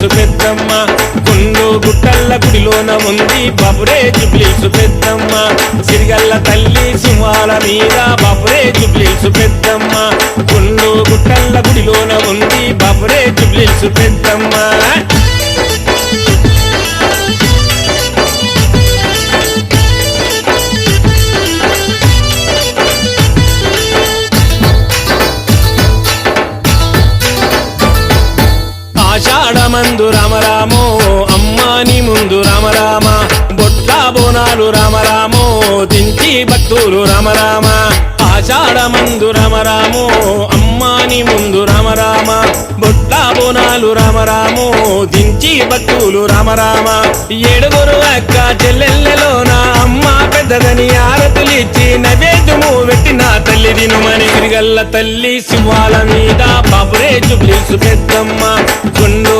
జుబ్లీల్సు పెద్దమ్మ గుండు గుట్టల్ల గుడిలోన ఉంది బాపురే జుబ్లీల్సు పెద్దమ్మ సిరిగల్ల తల్లి సింహాల మీద బాపురే జుబ్లీల్సు పెద్దమ్మ గుండు గుట్టల్ల గుడిలోన ఉంది బాపురే జుబ్లీల్సు పెద్దమ్మ ఆషాఢమందు రామరామో అమ్మాని ముందు రామరామ బొట్ల బోనాలు రామరామో దించి భక్తులు రామరామ ఆషాఢమందు రామరామో అమ్మాని ముందు రామరామ బొట్ల బోనాలు రామరామో దించి భక్తులు రామరామ ఏడుగురు అక్క చెల్లెళ్ళలోన అమ్మ పెద్దదని ఆరతులిచ్చి నైవేద్యము పెట్టిన తల్లి దినుమని సిరిగల్ల తల్లి సింహాల మీద బాపురే జుబ్లీల్సు పెద్దమ్మ గుండు